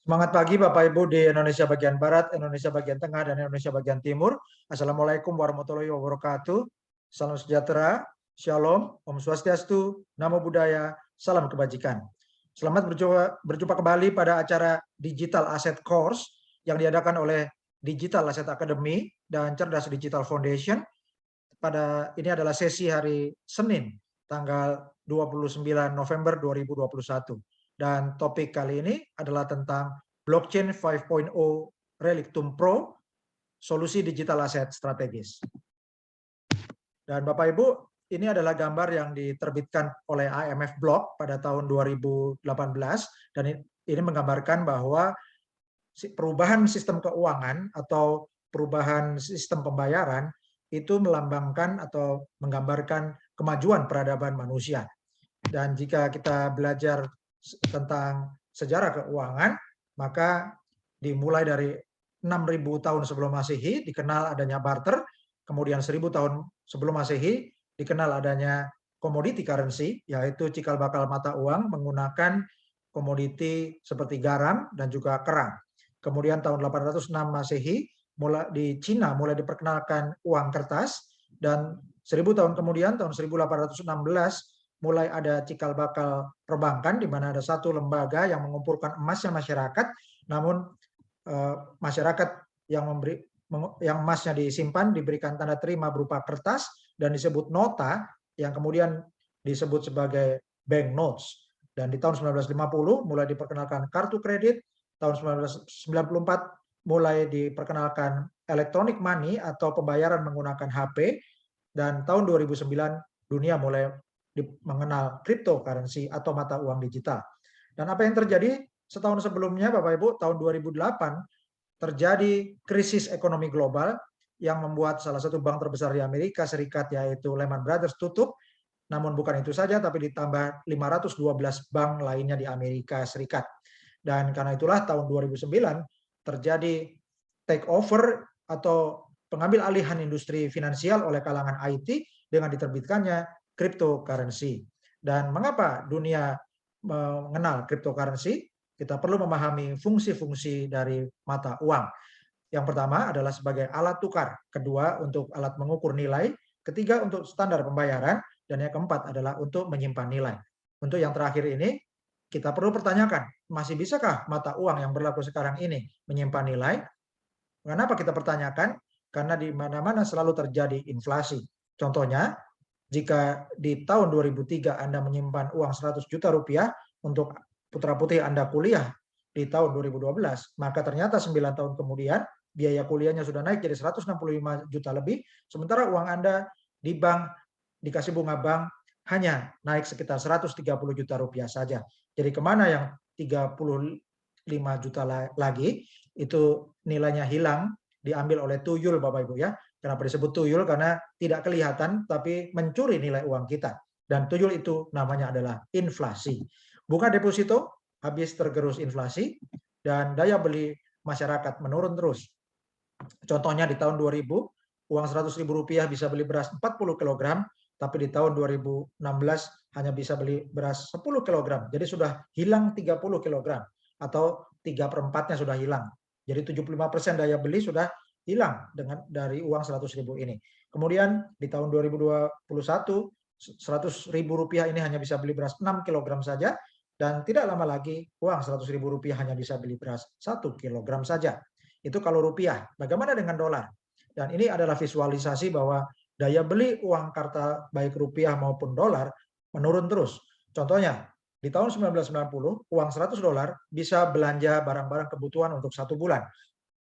Semangat pagi Bapak Ibu di Indonesia bagian Barat, Indonesia bagian Tengah, dan Indonesia bagian Timur. Assalamualaikum warahmatullahi wabarakatuh. Salam sejahtera, Shalom, Om Swastiastu, Namo Buddhaya, Salam Kebajikan. Selamat berjumpa kembali pada acara Digital Asset Course yang diadakan oleh Digital Asset Academy dan Cerdas Digital Foundation. Ini adalah sesi hari Senin, tanggal 29 November 2021. Dan topik kali ini adalah tentang Blockchain 5.0 Relictum Pro, solusi digital aset strategis. Dan Bapak Ibu, ini adalah gambar yang diterbitkan oleh IMF Block pada tahun 2018, dan ini menggambarkan bahwa perubahan sistem keuangan atau perubahan sistem pembayaran itu melambangkan atau menggambarkan kemajuan peradaban manusia. Dan jika kita belajar tentang sejarah keuangan, maka dimulai dari 6.000 tahun sebelum Masehi dikenal adanya barter, kemudian 1.000 tahun sebelum Masehi dikenal adanya commodity currency, yaitu cikal bakal mata uang menggunakan komoditi seperti garam dan juga kerang. Kemudian tahun 806 Masehi di Cina mulai diperkenalkan uang kertas, dan 1.000 tahun kemudian tahun 1816 mulai ada cikal bakal perbankan, di mana ada satu lembaga yang mengumpulkan emasnya masyarakat, namun masyarakat yang emasnya disimpan diberikan tanda terima berupa kertas dan disebut nota, yang kemudian disebut sebagai bank notes. Dan di tahun 1950 mulai diperkenalkan kartu kredit, tahun 1994 mulai diperkenalkan electronic money atau pembayaran menggunakan HP, dan tahun 2009 dunia mulai mengenal cryptocurrency atau mata uang digital. Dan apa yang terjadi setahun sebelumnya, Bapak Ibu, tahun 2008 terjadi krisis ekonomi global yang membuat salah satu bank terbesar di Amerika Serikat, yaitu Lehman Brothers, tutup. Namun bukan itu saja, tapi ditambah 512 bank lainnya di Amerika Serikat. Dan karena itulah tahun 2009 terjadi take over atau pengambil alihan industri finansial oleh kalangan IT dengan diterbitkannya cryptocurrency. Dan mengapa dunia mengenal cryptocurrency? Kita perlu memahami fungsi-fungsi dari mata uang. Yang pertama adalah sebagai alat tukar, kedua untuk alat mengukur nilai, ketiga untuk standar pembayaran, dan yang keempat adalah untuk menyimpan nilai. Untuk yang terakhir ini, kita perlu pertanyakan, masih bisakah mata uang yang berlaku sekarang ini menyimpan nilai? Kenapa kita pertanyakan? Karena di mana-mana selalu terjadi inflasi. Contohnya, jika di tahun 2003 Anda menyimpan uang 100 juta rupiah untuk putra-putri Anda kuliah di tahun 2012, maka ternyata 9 tahun kemudian biaya kuliahnya sudah naik jadi 165 juta lebih, sementara uang Anda di bank, dikasih bunga bank, hanya naik sekitar 130 juta rupiah saja. Jadi kemana yang 35 juta lagi, itu nilainya hilang, diambil oleh tuyul, Bapak Ibu ya. Kenapa disebut tuyul? Karena tidak kelihatan, tapi mencuri nilai uang kita. Dan tuyul itu namanya adalah inflasi. Bunga deposito habis tergerus inflasi, dan daya beli masyarakat menurun terus. Contohnya di tahun 2000, uang 100.000 rupiah bisa beli beras 40 kg, tapi di tahun 2016 hanya bisa beli beras 10 kg. Jadi sudah hilang 30 kg, atau 3/4-nya sudah hilang. Jadi 75% daya beli sudah hilang dari uang 100.000 ini. Kemudian di tahun 2021, 100.000 rupiah ini hanya bisa beli beras 6 kg saja, dan tidak lama lagi uang 100.000 rupiah hanya bisa beli beras 1 kg saja. Itu kalau rupiah. Bagaimana dengan dolar? Dan ini adalah visualisasi bahwa daya beli uang kartal baik rupiah maupun dolar menurun terus. Contohnya, di tahun 1990, uang 100 dolar bisa belanja barang-barang kebutuhan untuk 1 bulan.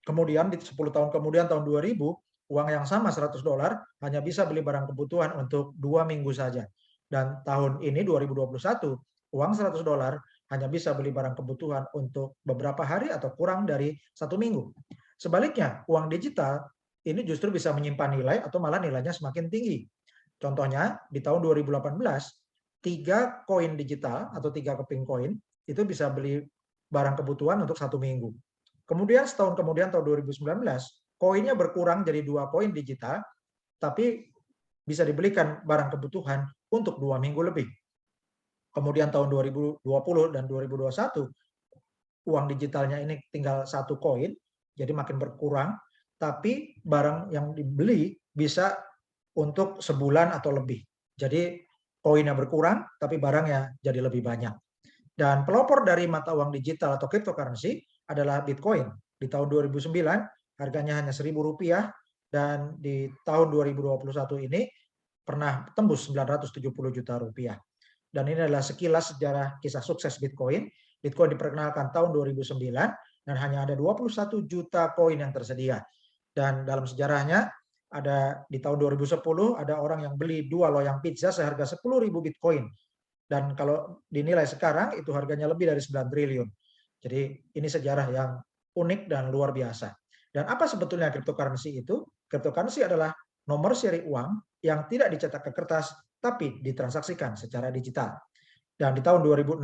Kemudian di 10 tahun kemudian, tahun 2000, uang yang sama 100 dolar hanya bisa beli barang kebutuhan untuk 2 minggu saja. Dan tahun ini 2021, uang 100 dolar hanya bisa beli barang kebutuhan untuk beberapa hari atau kurang dari 1 minggu. Sebaliknya, uang digital ini justru bisa menyimpan nilai atau malah nilainya semakin tinggi. Contohnya, di tahun 2018, 3 koin digital atau 3 keping koin itu bisa beli barang kebutuhan untuk 1 minggu. Kemudian setahun kemudian tahun 2019, koinnya berkurang jadi 2 koin digital, tapi bisa dibelikan barang kebutuhan untuk 2 minggu lebih. Kemudian tahun 2020 dan 2021, uang digitalnya ini tinggal 1 koin, jadi makin berkurang, tapi barang yang dibeli bisa untuk sebulan atau lebih. Jadi koinnya berkurang, tapi barangnya jadi lebih banyak. Dan pelopor dari mata uang digital atau cryptocurrency adalah Bitcoin. Di tahun 2009 harganya hanya Rp1.000 dan di tahun 2021 ini pernah tembus 970 juta rupiah. Dan ini adalah sekilas sejarah kisah sukses Bitcoin. Bitcoin diperkenalkan tahun 2009 dan hanya ada 21 juta koin yang tersedia. Dan dalam sejarahnya ada di tahun 2010 ada orang yang beli 2 loyang pizza seharga 10.000 Bitcoin. Dan kalau dinilai sekarang itu harganya lebih dari 9 triliun. Jadi ini sejarah yang unik dan luar biasa. Dan apa sebetulnya cryptocurrency itu? Cryptocurrency adalah nomor seri uang yang tidak dicetak ke kertas tapi ditransaksikan secara digital. Dan di tahun 2016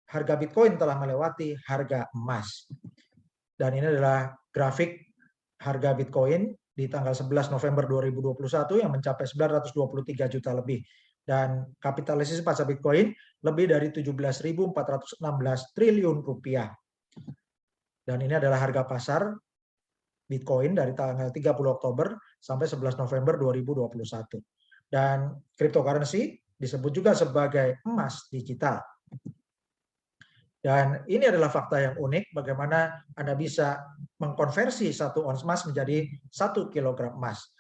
harga Bitcoin telah melewati harga emas. Dan ini adalah grafik harga Bitcoin di tanggal 11 November 2021 yang mencapai 923 juta lebih. Dan kapitalisasi pasar Bitcoin lebih dari 17.416 triliun rupiah. Dan ini adalah harga pasar Bitcoin dari tanggal 30 Oktober sampai 11 November 2021. Dan cryptocurrency disebut juga sebagai emas digital. Dan ini adalah fakta yang unik bagaimana Anda bisa mengkonversi 1 ons emas menjadi 1 kilogram emas.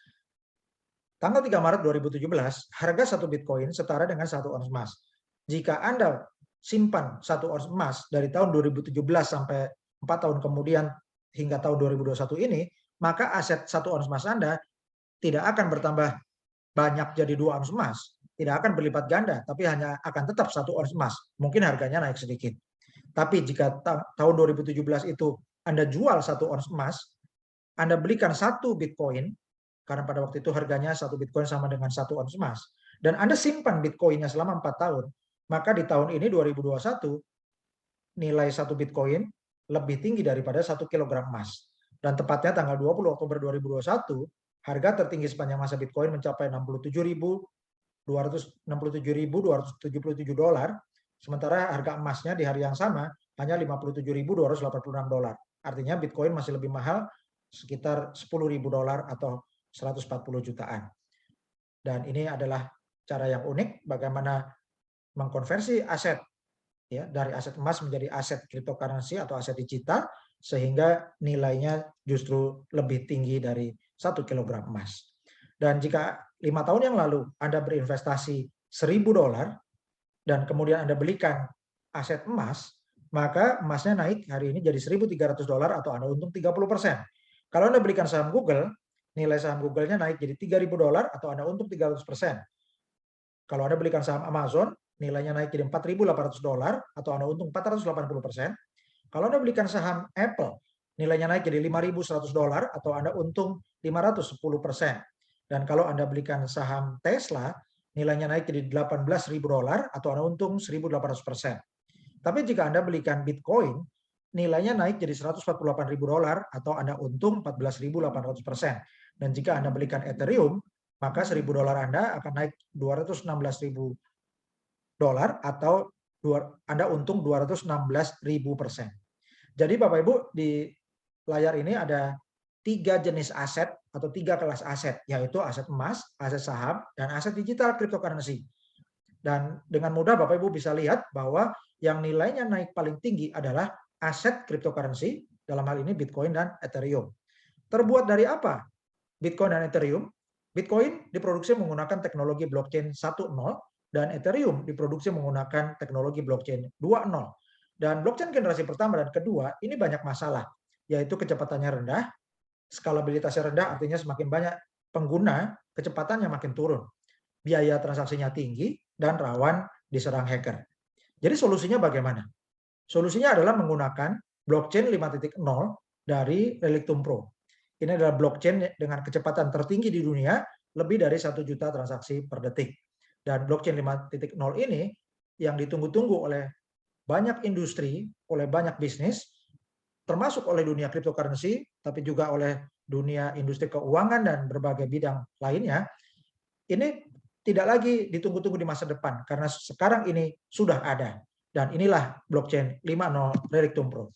Tanggal 3 Maret 2017, harga 1 Bitcoin setara dengan 1 ons emas. Jika Anda simpan 1 ons emas dari tahun 2017 sampai 4 tahun kemudian hingga tahun 2021 ini, maka aset 1 ons emas Anda tidak akan bertambah banyak jadi 2 ons emas. Tidak akan berlipat ganda, tapi hanya akan tetap 1 ons emas. Mungkin harganya naik sedikit. Tapi jika tahun 2017 itu Anda jual 1 ons emas, Anda belikan 1 Bitcoin, karena pada waktu itu harganya 1 Bitcoin sama dengan 1 ons emas, dan Anda simpan Bitcoinnya selama 4 tahun, maka di tahun ini 2021, nilai 1 Bitcoin lebih tinggi daripada 1 kilogram emas. Dan tepatnya tanggal 20 Oktober 2021, harga tertinggi sepanjang masa Bitcoin mencapai 67.277 dolar, sementara harga emasnya di hari yang sama hanya 57.286 dolar. Artinya Bitcoin masih lebih mahal sekitar 10.000 dolar atau 140 jutaan. Dan ini adalah cara yang unik bagaimana mengkonversi aset ya dari aset emas menjadi aset cryptocurrency atau aset digital sehingga nilainya justru lebih tinggi dari 1 kilogram emas. Dan jika 5 tahun yang lalu Anda berinvestasi 1.000 dolar dan kemudian Anda belikan aset emas, maka emasnya naik hari ini jadi 1.300 dolar atau Anda untung 30%. Kalau Anda belikan saham Google, nilai saham Google-nya naik jadi 3.000 dolar atau Anda untung 300%. Kalau Anda belikan saham Amazon, nilainya naik jadi 4.800 dolar atau Anda untung 480%. Kalau Anda belikan saham Apple, nilainya naik jadi 5.100 dolar atau Anda untung 510%. Dan kalau Anda belikan saham Tesla, nilainya naik jadi 18.000 dolar atau Anda untung 1.800%. Tapi jika Anda belikan Bitcoin, nilainya naik jadi 148.000 dolar atau Anda untung 14.800%. Dan jika Anda belikan Ethereum, maka 1.000 dolar Anda akan naik 216.000 dolar atau Anda untung 216.000%. Jadi Bapak Ibu, di layar ini ada 3 jenis aset atau 3 kelas aset, yaitu aset emas, aset saham, dan aset digital cryptocurrency. Dan dengan mudah Bapak Ibu bisa lihat bahwa yang nilainya naik paling tinggi adalah aset cryptocurrency, dalam hal ini Bitcoin dan Ethereum. Terbuat dari apa Bitcoin dan Ethereum? Bitcoin diproduksi menggunakan teknologi blockchain 1.0 dan Ethereum diproduksi menggunakan teknologi blockchain 2.0. Dan blockchain generasi pertama dan kedua ini banyak masalah, yaitu kecepatannya rendah, skalabilitasnya rendah, artinya semakin banyak pengguna, kecepatannya makin turun. Biaya transaksinya tinggi dan rawan diserang hacker. Jadi solusinya bagaimana? Solusinya adalah menggunakan blockchain 5.0 dari Relictum Pro. Ini adalah blockchain dengan kecepatan tertinggi di dunia, lebih dari 1 juta transaksi per detik. Dan blockchain 5.0 ini yang ditunggu-tunggu oleh banyak industri, oleh banyak bisnis, termasuk oleh dunia cryptocurrency, tapi juga oleh dunia industri keuangan dan berbagai bidang lainnya, ini tidak lagi ditunggu-tunggu di masa depan, karena sekarang ini sudah ada. Dan inilah blockchain 5.0 Relictum Pro.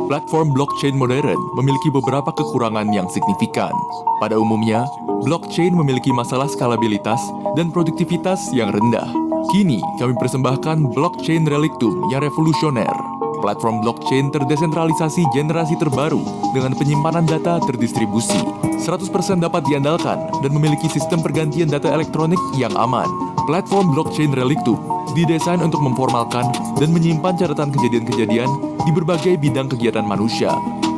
Platform blockchain modern memiliki beberapa kekurangan yang signifikan. Pada umumnya, blockchain memiliki masalah skalabilitas dan produktivitas yang rendah. Kini, kami persembahkan blockchain Relictum yang revolusioner. Platform blockchain terdesentralisasi generasi terbaru dengan penyimpanan data terdistribusi. 100% dapat diandalkan dan memiliki sistem pergantian data elektronik yang aman. Platform blockchain Relictum didesain untuk memformalkan dan menyimpan catatan kejadian-kejadian di berbagai bidang kegiatan manusia,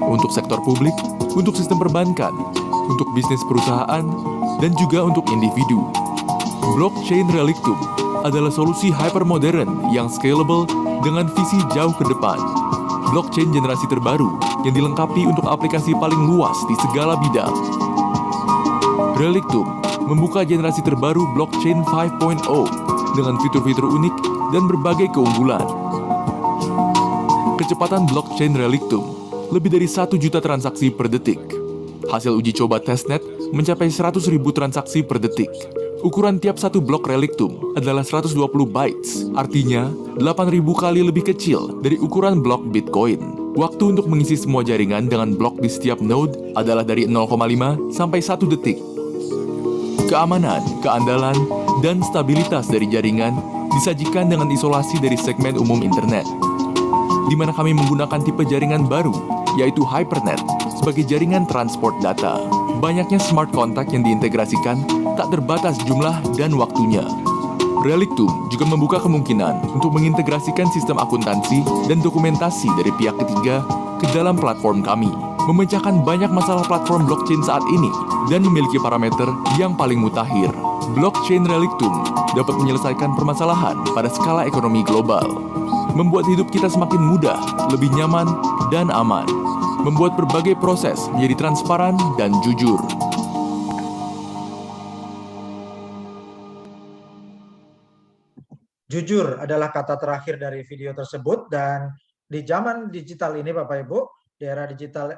untuk sektor publik, untuk sistem perbankan, untuk bisnis perusahaan, dan juga untuk individu. Blockchain Relictum adalah solusi hypermodern yang scalable dengan visi jauh ke depan. Blockchain generasi terbaru yang dilengkapi untuk aplikasi paling luas di segala bidang. Relictum membuka generasi terbaru blockchain 5.0 dengan fitur-fitur unik dan berbagai keunggulan. Kecepatan blockchain Relictum lebih dari 1 juta transaksi per detik. Hasil uji coba testnet mencapai 100.000 transaksi per detik. Ukuran tiap satu blok Relictum adalah 120 bytes, artinya 8.000 kali lebih kecil dari ukuran blok Bitcoin. Waktu untuk mengisi semua jaringan dengan blok di setiap node adalah dari 0,5 sampai 1 detik. Keamanan, keandalan, dan stabilitas dari jaringan disajikan dengan isolasi dari segmen umum internet, di mana kami menggunakan tipe jaringan baru, yaitu Hypernet, sebagai jaringan transport data. Banyaknya smart contract yang diintegrasikan tak terbatas jumlah dan waktunya. Relictum juga membuka kemungkinan untuk mengintegrasikan sistem akuntansi dan dokumentasi dari pihak ketiga ke dalam platform kami, memecahkan banyak masalah platform blockchain saat ini dan memiliki parameter yang paling mutakhir. Blockchain Relictum dapat menyelesaikan permasalahan pada skala ekonomi global, membuat hidup kita semakin mudah, lebih nyaman, dan aman, membuat berbagai proses menjadi transparan dan jujur. Jujur adalah kata terakhir dari video tersebut, dan di zaman digital ini Bapak Ibu, di era digital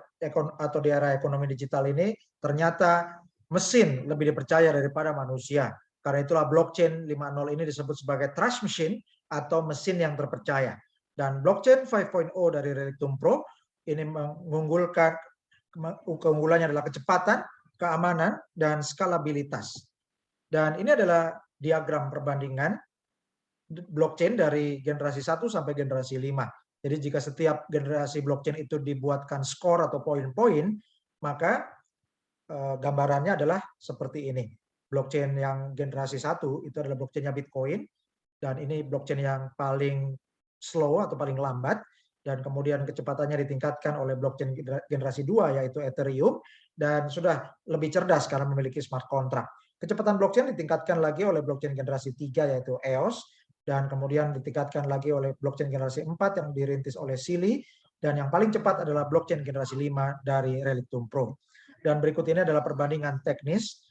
atau di era ekonomi digital ini, ternyata mesin lebih dipercaya daripada manusia. Karena itulah blockchain 5.0 ini disebut sebagai trust machine atau mesin yang terpercaya. Dan blockchain 5.0 dari Relictum Pro ini mengunggulkan, keunggulannya adalah kecepatan, keamanan, dan skalabilitas. Dan ini adalah diagram perbandingan blockchain dari generasi 1 sampai generasi 5. Jadi jika setiap generasi blockchain itu dibuatkan skor atau poin-poin, maka gambarannya adalah seperti ini. Blockchain yang generasi 1 itu adalah blockchainnya Bitcoin, dan ini blockchain yang paling slow atau paling lambat, dan kemudian kecepatannya ditingkatkan oleh blockchain generasi 2 yaitu Ethereum, dan sudah lebih cerdas karena memiliki smart contract. Kecepatan blockchain ditingkatkan lagi oleh blockchain generasi 3 yaitu EOS, dan kemudian ditingkatkan lagi oleh blockchain generasi 4 yang dirintis oleh Silly, dan yang paling cepat adalah blockchain generasi 5 dari Relictum Pro. Dan berikut ini adalah perbandingan teknis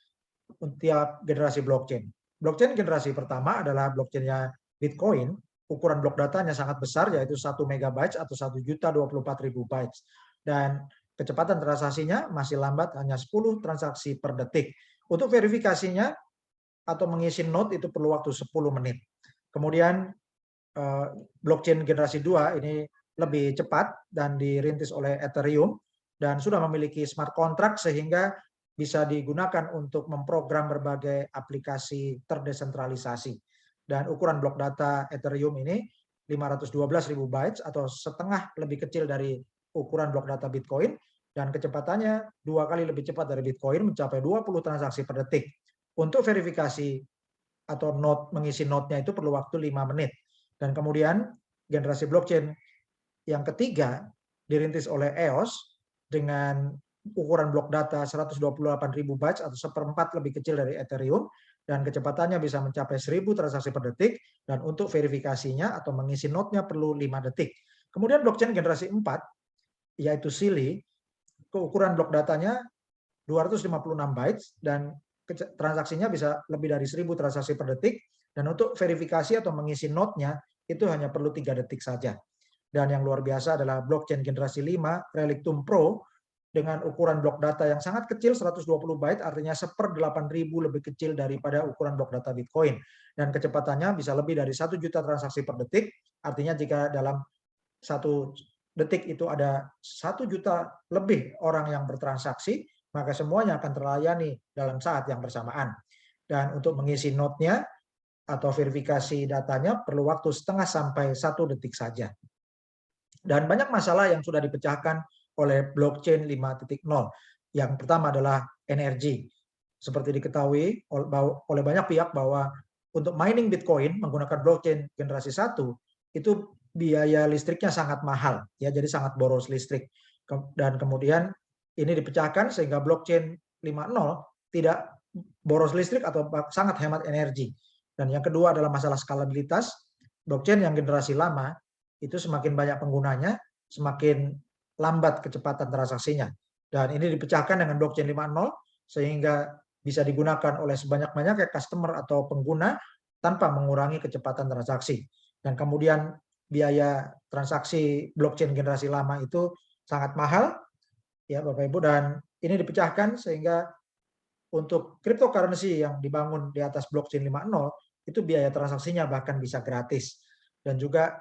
untuk generasi blockchain. Blockchain generasi pertama adalah blockchainnya Bitcoin, ukuran blok datanya sangat besar yaitu 1 megabytes atau 1.024.000 bytes. Dan kecepatan transaksinya masih lambat, hanya 10 transaksi per detik. Untuk verifikasinya atau mengisi node itu perlu waktu 10 menit. Kemudian blockchain generasi 2 ini lebih cepat dan dirintis oleh Ethereum dan sudah memiliki smart contract sehingga bisa digunakan untuk memprogram berbagai aplikasi terdesentralisasi. Dan ukuran blok data Ethereum ini 512.000 bytes atau setengah lebih kecil dari ukuran blok data Bitcoin, dan kecepatannya 2 kali lebih cepat dari Bitcoin, mencapai 20 transaksi per detik. Untuk verifikasi atau node, mengisi node-nya itu perlu waktu 5 menit. Dan kemudian generasi blockchain yang ketiga dirintis oleh EOS dengan ukuran blok data 128.000 bytes atau seperempat lebih kecil dari Ethereum, dan kecepatannya bisa mencapai 1.000 transaksi per detik, dan untuk verifikasinya atau mengisi node-nya perlu 5 detik. Kemudian blockchain generasi 4 yaitu Silly, ukuran blok datanya 256 bytes dan transaksinya bisa lebih dari 1.000 transaksi per detik, dan untuk verifikasi atau mengisi node-nya itu hanya perlu 3 detik saja. Dan yang luar biasa adalah blockchain generasi 5 Relictum Pro dengan ukuran blok data yang sangat kecil, 120 byte, artinya 1/8.000 lebih kecil daripada ukuran blok data Bitcoin. Dan kecepatannya bisa lebih dari 1 juta transaksi per detik, artinya jika dalam 1 detik itu ada 1 juta lebih orang yang bertransaksi, maka semuanya akan terlayani dalam saat yang bersamaan. Dan untuk mengisi node-nya atau verifikasi datanya perlu waktu setengah sampai 1 detik saja. Dan banyak masalah yang sudah dipecahkan oleh blockchain 5.0. Yang pertama adalah energi. Seperti diketahui oleh banyak pihak bahwa untuk mining Bitcoin menggunakan blockchain generasi 1 itu biaya listriknya sangat mahal, ya, jadi sangat boros listrik. Dan kemudian ini dipecahkan sehingga blockchain 5.0 tidak boros listrik atau sangat hemat energi. Dan yang kedua adalah masalah skalabilitas. Blockchain yang generasi lama itu semakin banyak penggunanya, semakin lambat kecepatan transaksinya. Dan ini dipecahkan dengan blockchain 5.0 sehingga bisa digunakan oleh sebanyak-banyaknya customer atau pengguna tanpa mengurangi kecepatan transaksi. Dan kemudian biaya transaksi blockchain generasi lama itu sangat mahal, ya Bapak Ibu, dan ini dipecahkan sehingga untuk cryptocurrency yang dibangun di atas blockchain 5.0 itu biaya transaksinya bahkan bisa gratis. Dan juga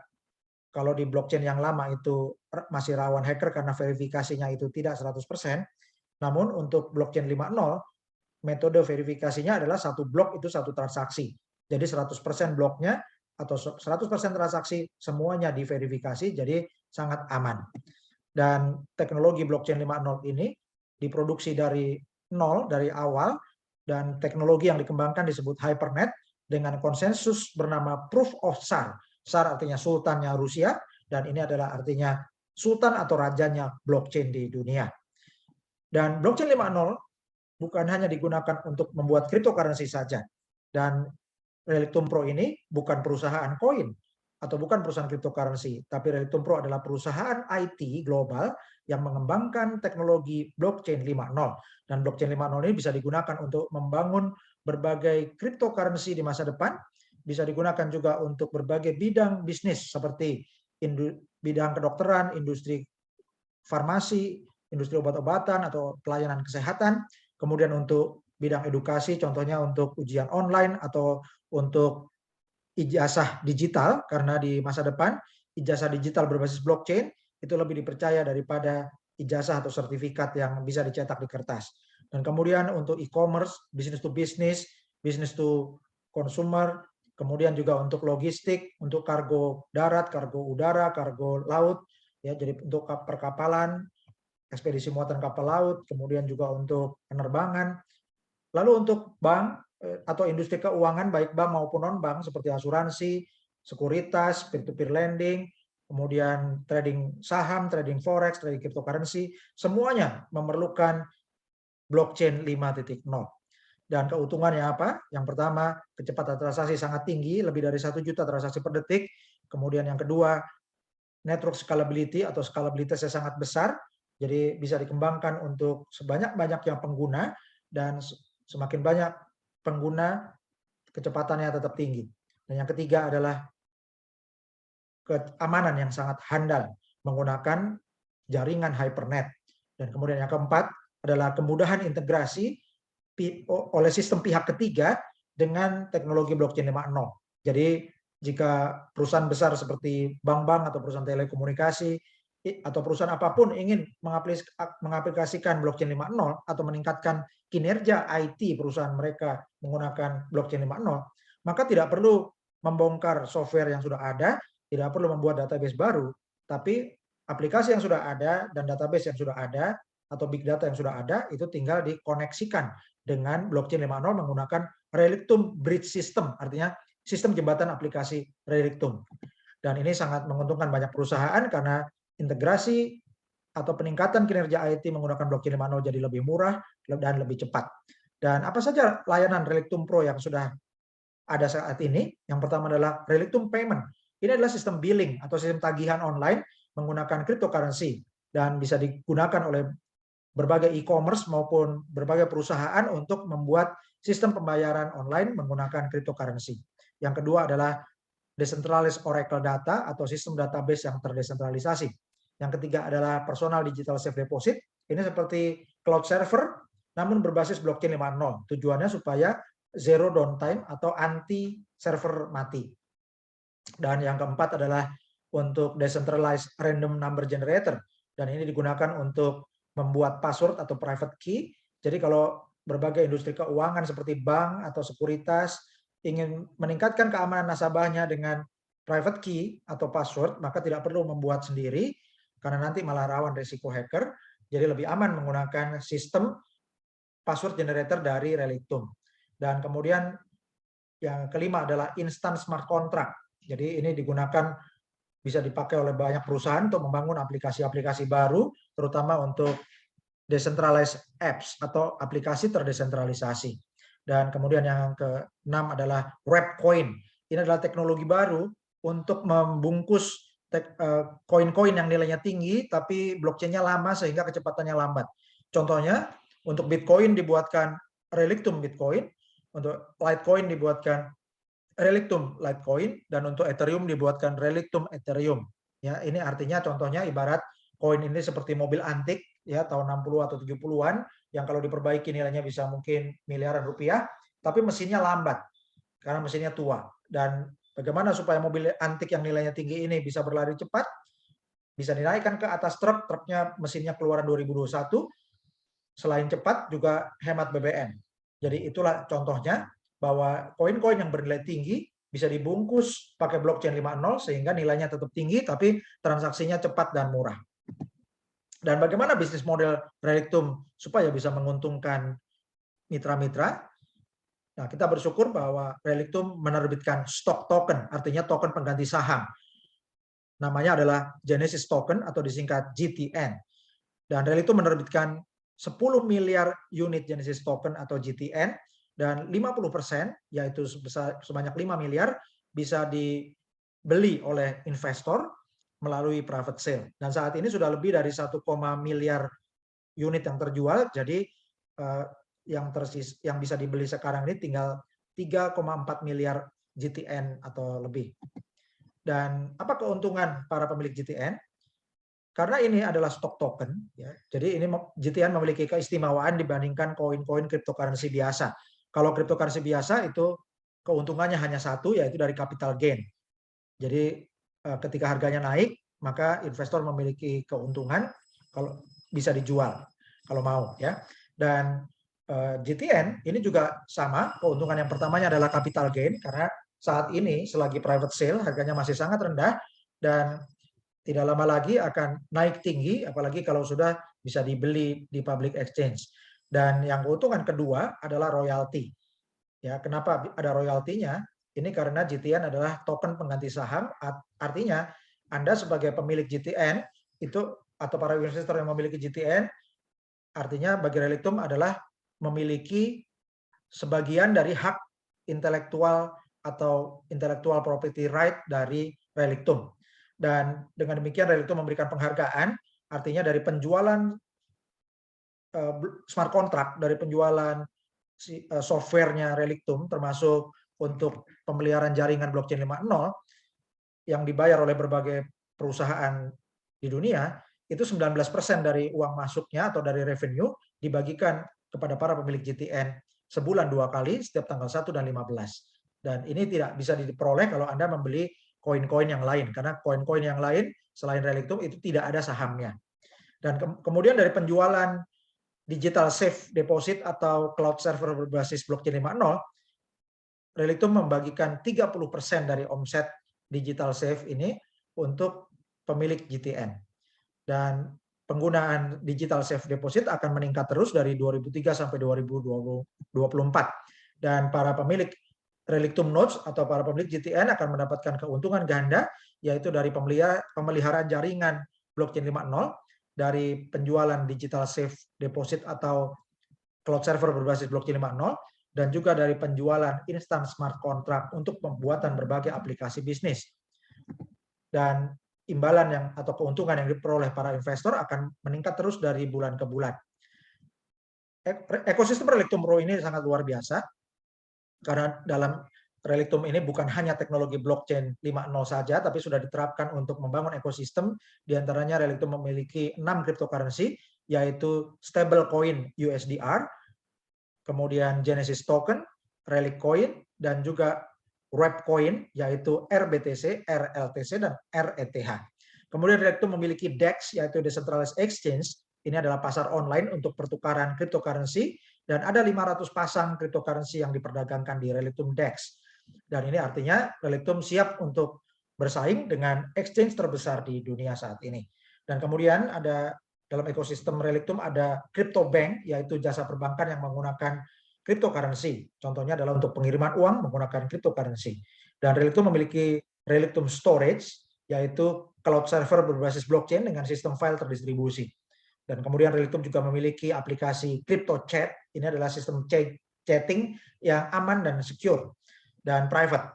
kalau di blockchain yang lama itu masih rawan hacker karena verifikasinya itu tidak 100%, namun untuk blockchain 5.0 metode verifikasinya adalah satu blok itu satu transaksi. Jadi 100% bloknya atau 100% transaksi semuanya diverifikasi, jadi sangat aman. Dan teknologi blockchain 5.0 ini diproduksi dari nol, dari awal, dan teknologi yang dikembangkan disebut Hypernet dengan konsensus bernama Proof of SAR. SAR artinya sultannya Rusia, dan ini adalah artinya sultan atau rajanya blockchain di dunia. Dan blockchain 5.0 bukan hanya digunakan untuk membuat cryptocurrency saja. Dan Relictum Pro ini bukan perusahaan koin atau bukan perusahaan cryptocurrency, tapi Relictum Pro adalah perusahaan IT global yang mengembangkan teknologi blockchain 5.0. Dan blockchain 5.0 ini bisa digunakan untuk membangun berbagai cryptocurrency di masa depan, bisa digunakan juga untuk berbagai bidang bisnis seperti bidang kedokteran, industri farmasi, industri obat-obatan atau pelayanan kesehatan, kemudian untuk bidang edukasi, contohnya untuk ujian online atau untuk ijazah digital, karena di masa depan ijazah digital berbasis blockchain itu lebih dipercaya daripada ijazah atau sertifikat yang bisa dicetak di kertas. Dan kemudian untuk e-commerce, business to business, business to consumer, kemudian juga untuk logistik, untuk kargo darat, kargo udara, kargo laut, ya, jadi untuk perkapalan, ekspedisi muatan kapal laut, kemudian juga untuk penerbangan. Lalu untuk bank atau industri keuangan, baik bank maupun non-bank, seperti asuransi, sekuritas, peer-to-peer lending, kemudian trading saham, trading forex, trading cryptocurrency, semuanya memerlukan blockchain 5.0. Dan keuntungannya apa? Yang pertama, kecepatan transaksi sangat tinggi, lebih dari 1 juta transaksi per detik. Kemudian yang kedua, network scalability atau scalabilitasnya sangat besar, jadi bisa dikembangkan untuk sebanyak-banyaknya pengguna, dan semakin banyak pengguna, kecepatannya tetap tinggi. Dan yang ketiga adalah keamanan yang sangat handal menggunakan jaringan Hypernet. Dan kemudian yang keempat adalah kemudahan integrasi oleh sistem pihak ketiga dengan teknologi blockchain 5.0. Jadi jika perusahaan besar seperti bank-bank atau perusahaan telekomunikasi atau perusahaan apapun ingin mengaplikasikan blockchain 5.0 atau meningkatkan kinerja IT perusahaan mereka menggunakan blockchain 5.0, maka tidak perlu membongkar software yang sudah ada, tidak perlu membuat database baru, tapi aplikasi yang sudah ada dan database yang sudah ada atau big data yang sudah ada itu tinggal dikoneksikan dengan blockchain 5.0 menggunakan Relictum Bridge System, artinya sistem jembatan aplikasi Relictum. Dan ini sangat menguntungkan banyak perusahaan karena integrasi atau peningkatan kinerja IT menggunakan blockchain 5.0 jadi lebih murah dan lebih cepat. Dan apa saja layanan Relictum Pro yang sudah ada saat ini? Yang pertama adalah Relictum Payment. Ini adalah sistem billing atau sistem tagihan online menggunakan cryptocurrency dan bisa digunakan oleh berbagai e-commerce maupun berbagai perusahaan untuk membuat sistem pembayaran online menggunakan cryptocurrency. Yang kedua adalah Decentralized Oracle Data atau sistem database yang terdesentralisasi. Yang ketiga adalah Personal Digital Safe Deposit Ini seperti cloud server, namun berbasis blockchain 5.0. Tujuannya supaya zero downtime atau anti server mati. Dan yang keempat adalah untuk decentralized random number generator. Dan ini digunakan untuk membuat password atau private key. Jadi kalau berbagai industri keuangan seperti bank atau sekuritas ingin meningkatkan keamanan nasabahnya dengan private key atau password, maka tidak perlu membuat sendiri, karena nanti malah rawan risiko hacker. Jadi lebih aman menggunakan sistem password generator dari Relictum. Dan kemudian yang kelima adalah instant smart contract. Jadi ini digunakan, bisa dipakai oleh banyak perusahaan untuk membangun aplikasi-aplikasi baru, terutama untuk decentralized apps atau aplikasi terdesentralisasi. Dan kemudian yang keenam adalah Webcoin. Ini adalah teknologi baru untuk membungkus koin-koin yang nilainya tinggi tapi blockchain-nya lama sehingga kecepatannya lambat. Contohnya untuk Bitcoin dibuatkan Relictum Bitcoin, untuk Litecoin dibuatkan Relictum Litecoin, dan untuk Ethereum dibuatkan Relictum Ethereum. Ya, ini artinya contohnya ibarat koin ini seperti mobil antik ya tahun 60 atau 70-an yang kalau diperbaiki nilainya bisa mungkin miliaran rupiah, tapi mesinnya lambat karena mesinnya tua. Dan bagaimana supaya mobil antik yang nilainya tinggi ini bisa berlari cepat? Bisa dinaikkan ke atas truk, truknya mesinnya keluaran 2021, selain cepat juga hemat BBM. Jadi itulah contohnya bahwa koin-koin yang bernilai tinggi bisa dibungkus pakai blockchain 5.0 sehingga nilainya tetap tinggi tapi transaksinya cepat dan murah. Dan bagaimana bisnis model Relictum supaya bisa menguntungkan mitra-mitra? Nah, kita bersyukur bahwa Relictum menerbitkan stock token, artinya token pengganti saham. Namanya adalah Genesis Token atau disingkat GTN. Dan Relictum menerbitkan 10 miliar unit Genesis Token atau GTN, dan 50%, yaitu sebanyak 5 miliar, bisa dibeli oleh investor melalui private sale. Dan saat ini sudah lebih dari 1, miliar unit yang terjual, jadi yang bisa dibeli sekarang ini tinggal 3,4 miliar GTN atau lebih. Dan apa keuntungan para pemilik GTN? Karena ini adalah stock token, ya, jadi ini GTN memiliki keistimewaan dibandingkan koin-koin cryptocurrency biasa. Kalau cryptocurrency biasa itu keuntungannya hanya satu, yaitu dari capital gain. Jadi ketika harganya naik, maka investor memiliki keuntungan kalau bisa dijual, kalau mau, ya. Dan GTN ini juga sama, keuntungan yang pertamanya adalah capital gain, karena saat ini selagi private sale harganya masih sangat rendah dan tidak lama lagi akan naik tinggi, apalagi kalau sudah bisa dibeli di public exchange. Dan yang keuntungan kedua adalah royalti. Ya, kenapa ada royaltinya? Ini karena GTN adalah token pengganti saham, artinya Anda sebagai pemilik GTN itu atau para investor yang memiliki GTN, artinya bagi Relictum adalah memiliki sebagian dari hak intelektual atau intellectual property right dari Relictum. Dan dengan demikian Relictum memberikan penghargaan, artinya dari penjualan smart contract, dari penjualan softwarenya Relictum, termasuk untuk pemeliharaan jaringan blockchain 5.0 yang dibayar oleh berbagai perusahaan di dunia, itu 19% dari uang masuknya atau dari revenue dibagikan kepada para pemilik GTN sebulan 2 kali setiap tanggal 1 dan 15. Dan ini tidak bisa diperoleh kalau Anda membeli koin-koin yang lain, karena koin-koin yang lain selain Relictum itu tidak ada sahamnya. Dan kemudian dari penjualan digital safe deposit atau cloud server berbasis blockchain 5.0, Relictum membagikan 30% dari omset digital safe ini untuk pemilik GTN. Dan penggunaan digital safe deposit akan meningkat terus dari 2003 sampai 2024. Dan para pemilik Relictum Nodes atau para pemilik GTN akan mendapatkan keuntungan ganda, yaitu dari pemeliharaan jaringan blockchain 5.0, dari penjualan digital safe deposit atau cloud server berbasis blockchain 5.0, dan juga dari penjualan instant smart contract untuk pembuatan berbagai aplikasi bisnis. Dan imbalan yang atau keuntungan yang diperoleh para investor akan meningkat terus dari bulan ke bulan. Ekosistem Relictum Pro ini sangat luar biasa, karena dalam Relictum ini bukan hanya teknologi blockchain 5.0 saja, tapi sudah diterapkan untuk membangun ekosistem. Di antaranya Relictum memiliki 6 cryptocurrency yaitu stablecoin USDR, kemudian Genesis Token, Relic Coin, dan juga Wrap Coin, yaitu RBTC, RLTC, dan RETH. Kemudian Relictum memiliki DEX, yaitu Decentralized Exchange. Ini adalah pasar online untuk pertukaran cryptocurrency, dan ada 500 pasang cryptocurrency yang diperdagangkan di Relictum DEX. Dan ini artinya Relictum siap untuk bersaing dengan exchange terbesar di dunia saat ini. Dan kemudian ada dalam ekosistem Relictum ada crypto bank, yaitu jasa perbankan yang menggunakan cryptocurrency. Contohnya adalah untuk pengiriman uang menggunakan cryptocurrency. Dan Relictum memiliki Relictum Storage, yaitu cloud server berbasis blockchain dengan sistem file terdistribusi. Dan kemudian Relictum juga memiliki aplikasi Crypto Chat. Ini adalah sistem chatting yang aman dan secure dan private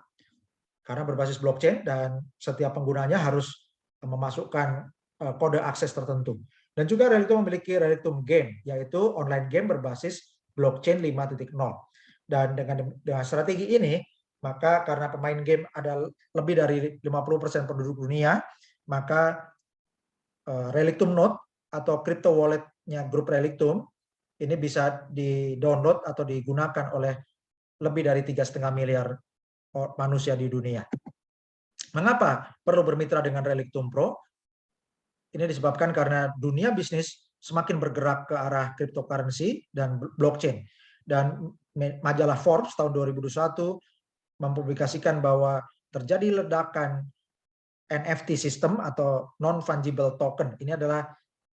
karena berbasis blockchain dan setiap penggunanya harus memasukkan kode akses tertentu. Dan juga Relictum memiliki Relictum Game, yaitu online game berbasis blockchain 5.0. Dan dengan strategi ini, maka karena pemain game ada lebih dari 50% penduduk dunia, maka Relictum Node atau crypto wallet-nya grup Relictum ini bisa di-download atau digunakan oleh lebih dari 3,5 miliar manusia di dunia. Mengapa perlu bermitra dengan Relictum Pro? Ini disebabkan karena dunia bisnis semakin bergerak ke arah cryptocurrency dan blockchain. Dan majalah Forbes tahun 2021 mempublikasikan bahwa terjadi ledakan NFT system atau non-fungible token. Ini adalah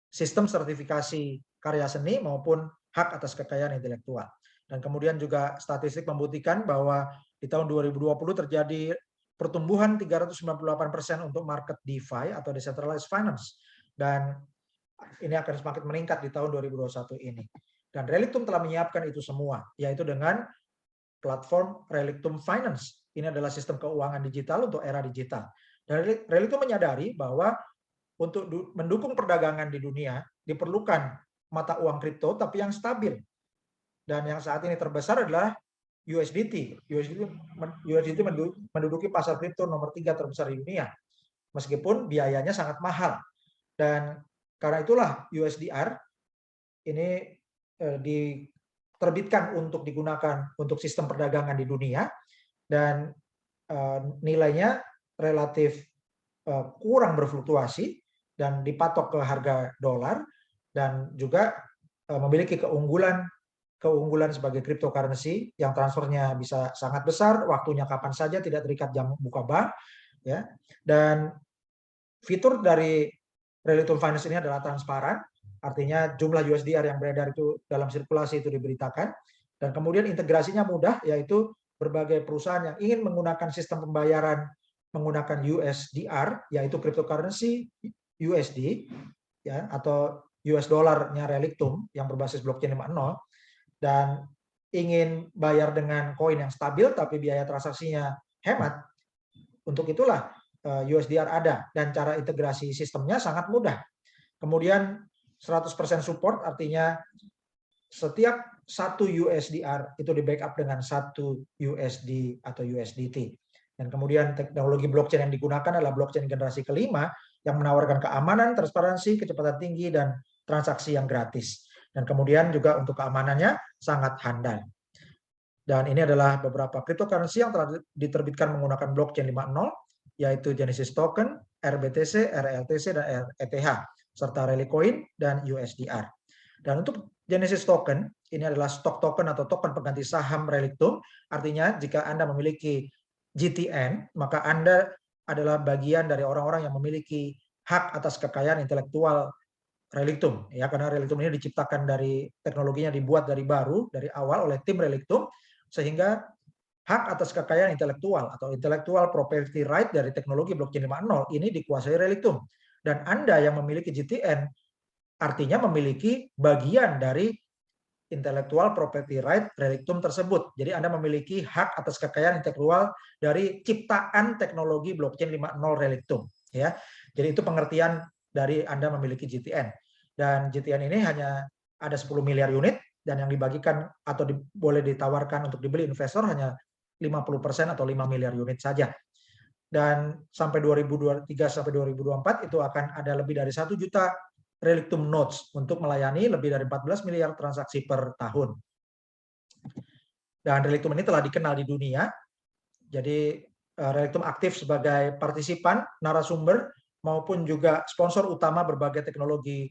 sistem sertifikasi karya seni maupun hak atas kekayaan intelektual. Dan kemudian juga statistik membuktikan bahwa di tahun 2020 terjadi pertumbuhan 398% untuk market DeFi atau Decentralized Finance. Dan ini akan semakin meningkat di tahun 2021 ini. Dan Relictum telah menyiapkan itu semua, yaitu dengan platform Relictum Finance. Ini adalah sistem keuangan digital untuk era digital. Dan Relictum menyadari bahwa untuk mendukung perdagangan di dunia diperlukan mata uang kripto tapi yang stabil. Dan yang saat ini terbesar adalah USDT. USDT menduduki pasar kripto nomor 3 terbesar di dunia. Meskipun biayanya sangat mahal. Dan karena itulah USDR ini diterbitkan untuk digunakan untuk sistem perdagangan di dunia. Dan nilainya relatif kurang berfluktuasi dan dipatok ke harga dolar dan juga memiliki keunggulan sebagai cryptocurrency yang transfernya bisa sangat besar, waktunya kapan saja, tidak terikat jam buka bank, ya. Dan fitur dari Relictum Finance ini adalah transparan, artinya jumlah USDR yang beredar itu dalam sirkulasi itu diberitakan, dan kemudian integrasinya mudah, yaitu berbagai perusahaan yang ingin menggunakan sistem pembayaran menggunakan USDR, yaitu cryptocurrency USD, ya, atau US dollarnya Relictum yang berbasis blockchain 5.0, dan ingin bayar dengan koin yang stabil tapi biaya transaksinya hemat. Untuk itulah USDR ada, dan cara integrasi sistemnya sangat mudah. Kemudian 100% support, artinya setiap satu USDR itu di backup dengan satu USD atau USDT. Dan kemudian teknologi blockchain yang digunakan adalah blockchain generasi kelima yang menawarkan keamanan, transparansi, kecepatan tinggi, dan transaksi yang gratis. Dan kemudian juga untuk keamanannya sangat handal. Dan ini adalah beberapa cryptocurrency yang telah diterbitkan menggunakan blockchain 5.0, yaitu Genesis Token, RBTC, RLTC, dan RETH, serta Relic Coin dan USDR. Dan untuk Genesis Token, ini adalah stock token atau token pengganti saham Relictum. Artinya jika Anda memiliki GTN, maka Anda adalah bagian dari orang-orang yang memiliki hak atas kekayaan intelektual Relictum, ya, karena Relictum ini diciptakan dari teknologinya dibuat dari baru dari awal oleh tim Relictum, sehingga hak atas kekayaan intelektual atau intellectual property right dari teknologi blockchain 5.0 ini dikuasai Relictum. Dan Anda yang memiliki GTN artinya memiliki bagian dari intellectual property right Relictum tersebut. Jadi Anda memiliki hak atas kekayaan intelektual dari ciptaan teknologi blockchain 5.0 Relictum, ya. Jadi itu pengertian dari Anda memiliki GTN. Dan GTN ini hanya ada 10 miliar unit, dan yang dibagikan atau boleh ditawarkan untuk dibeli investor hanya 50% atau 5 miliar unit saja. Dan sampai 2023 sampai 2024 itu akan ada lebih dari 1 juta Relictum Nodes untuk melayani lebih dari 14 miliar transaksi per tahun. Dan Relictum ini telah dikenal di dunia. Jadi Relictum aktif sebagai partisipan, narasumber, maupun juga sponsor utama berbagai teknologi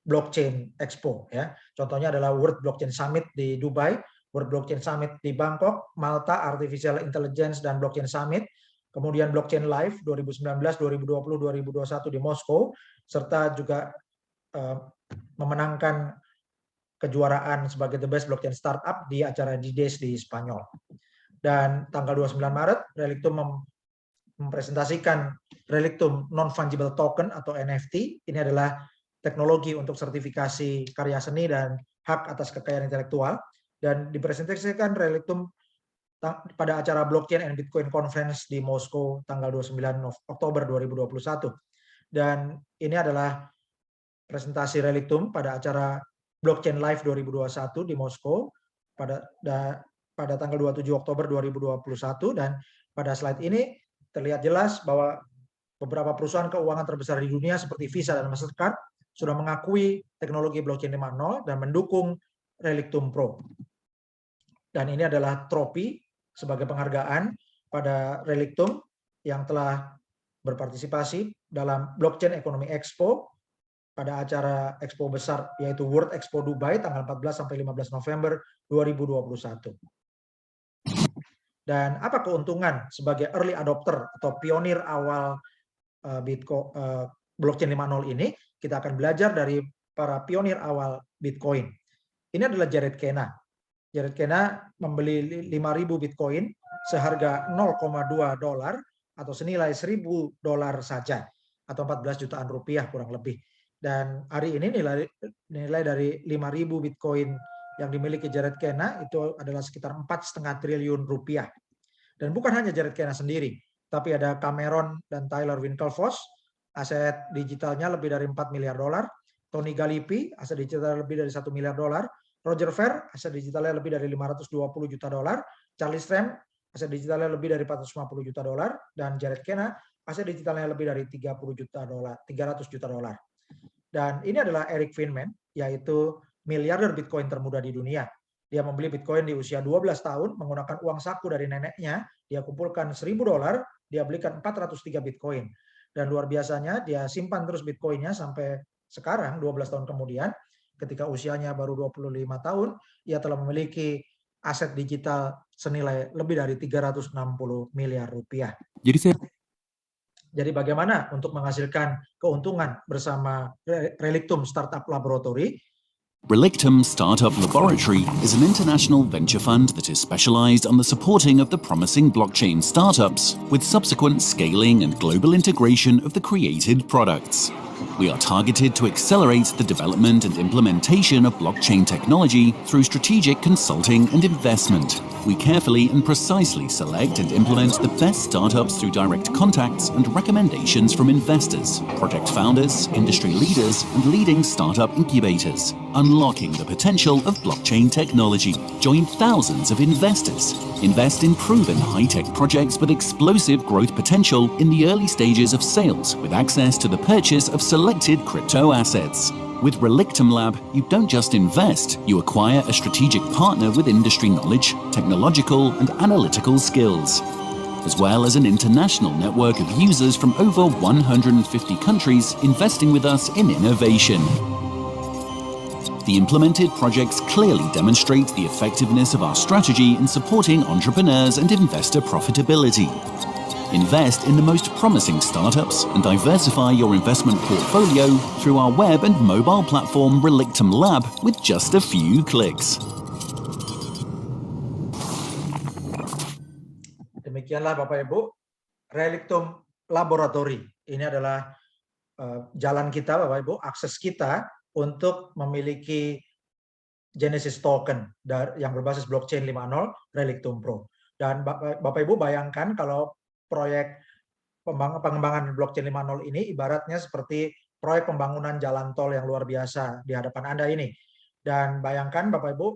blockchain expo. Ya. Contohnya adalah World Blockchain Summit di Dubai, World Blockchain Summit di Bangkok, Malta Artificial Intelligence dan Blockchain Summit, kemudian Blockchain Live 2019, 2020, 2021 di Moskow, serta juga memenangkan kejuaraan sebagai The Best Blockchain Startup di acara DIDES di Spanyol. Dan tanggal 29 Maret, Relictum mempresentasikan Relictum Non-Fungible Token atau NFT. Ini adalah teknologi untuk sertifikasi karya seni dan hak atas kekayaan intelektual. Dan dipresentasikan Relictum pada acara Blockchain and Bitcoin Conference di Moskow tanggal 29 Oktober 2021. Dan ini adalah presentasi Relictum pada acara Blockchain Live 2021 di Moskow pada tanggal 27 Oktober 2021. Dan pada slide ini terlihat jelas bahwa beberapa perusahaan keuangan terbesar di dunia seperti Visa dan Mastercard sudah mengakui teknologi blockchain 5.0 dan mendukung Relictum Pro. Dan ini adalah trofi sebagai penghargaan pada Relictum yang telah berpartisipasi dalam Blockchain Economy Expo pada acara expo besar yaitu World Expo Dubai tanggal 14 sampai 15 November 2021. Dan apa keuntungan sebagai early adopter atau pionir awal Bitcoin blockchain 5.0 ini? Kita akan belajar dari para pionir awal Bitcoin. Ini adalah Jared Kena. Jared Kena membeli 5.000 Bitcoin seharga $0,2 atau senilai $1.000 saja atau 14 jutaan rupiah kurang lebih. Dan hari ini nilai dari 5.000 Bitcoin yang dimiliki Jared Kena itu adalah sekitar 4,5 triliun rupiah. Dan bukan hanya Jared Kena sendiri, tapi ada Cameron dan Tyler Winklevoss, aset digitalnya lebih dari $4 miliar. Tony Gallippi, aset digitalnya lebih dari $1 miliar. Roger Ver, aset digitalnya lebih dari $520 juta. Charlie Strem, aset digitalnya lebih dari $450 juta. Dan Jared Kena, aset digitalnya lebih dari $300 juta. Dan ini adalah Eric Friedman, yaitu miliarder Bitcoin termuda di dunia. Dia membeli Bitcoin di usia 12 tahun menggunakan uang saku dari neneknya. Dia kumpulkan $1.000, dia belikan 403 Bitcoin. Dan luar biasanya dia simpan terus Bitcoinnya sampai sekarang 12 tahun kemudian. Ketika usianya baru 25 tahun, ia telah memiliki aset digital senilai lebih dari 360 miliar rupiah. Jadi bagaimana untuk menghasilkan keuntungan bersama Relictum Startup Laboratory? Relictum Startup Laboratory is an international venture fund that is specialized on the supporting of the promising blockchain startups with subsequent scaling and global integration of the created products. We are targeted to accelerate the development and implementation of blockchain technology through strategic consulting and investment. We carefully and precisely select and implement the best startups through direct contacts and recommendations from investors, project founders, industry leaders, and leading startup incubators, unlocking the potential of blockchain technology. Join thousands of investors. Invest in proven high-tech projects with explosive growth potential in the early stages of sales with access to the purchase of selected crypto assets. With Relictum Lab, you don't just invest, you acquire a strategic partner with industry knowledge, technological and analytical skills, as well as an international network of users from over 150 countries investing with us in innovation. The implemented projects clearly demonstrate the effectiveness of our strategy in supporting entrepreneurs and investor profitability. Invest in the most promising startups and diversify your investment portfolio through our web and mobile platform Relictum Lab with just a few clicks. Demikianlah Bapak Ibu, Relictum Laboratory. Ini adalah jalan kita Bapak Ibu, akses kita untuk memiliki Genesis token yang berbasis blockchain 5.0 Relictum Pro. Dan Bapak Ibu bayangkan kalau proyek pengembangan blockchain 5.0 ini ibaratnya seperti proyek pembangunan jalan tol yang luar biasa di hadapan Anda ini. Dan bayangkan Bapak Ibu,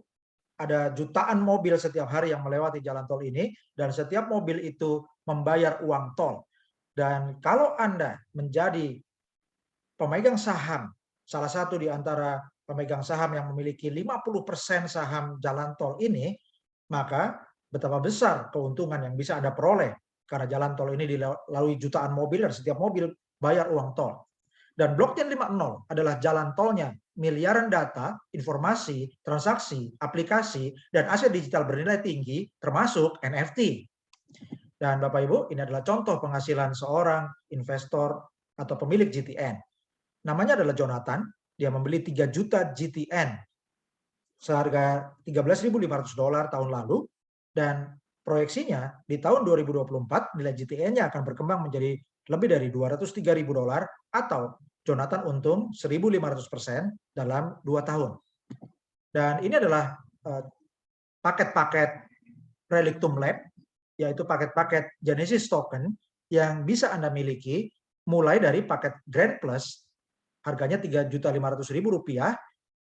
ada jutaan mobil setiap hari yang melewati jalan tol ini, dan setiap mobil itu membayar uang tol. Dan kalau Anda menjadi pemegang saham, salah satu di antara pemegang saham yang memiliki 50% saham jalan tol ini, maka betapa besar keuntungan yang bisa Anda peroleh karena jalan tol ini dilalui jutaan mobil dan setiap mobil bayar uang tol. Dan blockchain 5.0 adalah jalan tolnya miliaran data, informasi, transaksi, aplikasi, dan aset digital bernilai tinggi termasuk NFT. Dan Bapak Ibu, ini adalah contoh penghasilan seorang investor atau pemilik GTN. Namanya adalah Jonathan, dia membeli 3 juta GTN seharga $13.500 tahun lalu, dan proyeksinya di tahun 2024 nilai GTN-nya akan berkembang menjadi lebih dari $203.000 atau Jonathan untung 1.500% dalam 2 tahun. Dan ini adalah paket-paket Relictum Lab, yaitu paket-paket Genesis Token yang bisa Anda miliki mulai dari paket Grand Plus, harganya Rp3.500.000,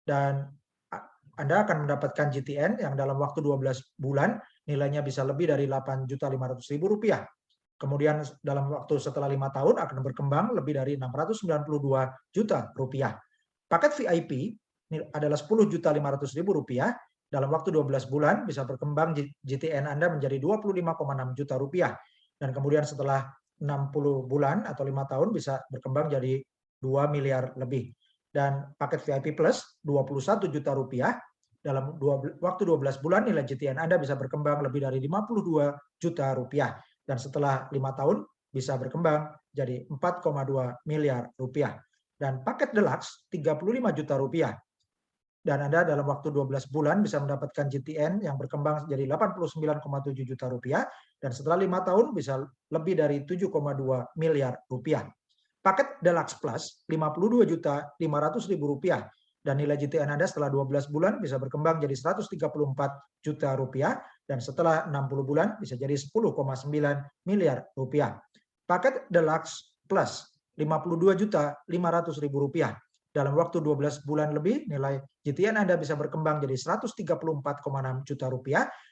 dan Anda akan mendapatkan GTN yang dalam waktu 12 bulan nilainya bisa lebih dari Rp8.500.000. Kemudian dalam waktu setelah 5 tahun akan berkembang lebih dari Rp692 juta. Paket VIP ini adalah Rp10.500.000. Dalam waktu 12 bulan bisa berkembang GTN Anda menjadi Rp25,6 juta. Dan kemudian setelah 60 bulan atau 5 tahun bisa berkembang jadi 2 miliar lebih. Dan paket VIP Plus Rp21 juta. Dalam waktu 12 bulan nilai GTN Anda bisa berkembang lebih dari Rp52 juta. Dan setelah 5 tahun bisa berkembang jadi Rp4,2 miliar. Dan paket Deluxe Rp35 juta. Dan Anda dalam waktu 12 bulan bisa mendapatkan GTN yang berkembang jadi Rp89,7 juta. Dan setelah 5 tahun bisa lebih dari Rp7,2 miliar. Paket Deluxe Plus Rp52.500.000. Dan nilai GTN Anda setelah 12 bulan bisa berkembang jadi Rp134 juta. Dan setelah 60 bulan bisa jadi Rp10,9 miliar. Paket Deluxe Plus Rp52.500.000. Dalam waktu 12 bulan lebih, nilai GTN Anda bisa berkembang jadi Rp134,6 juta.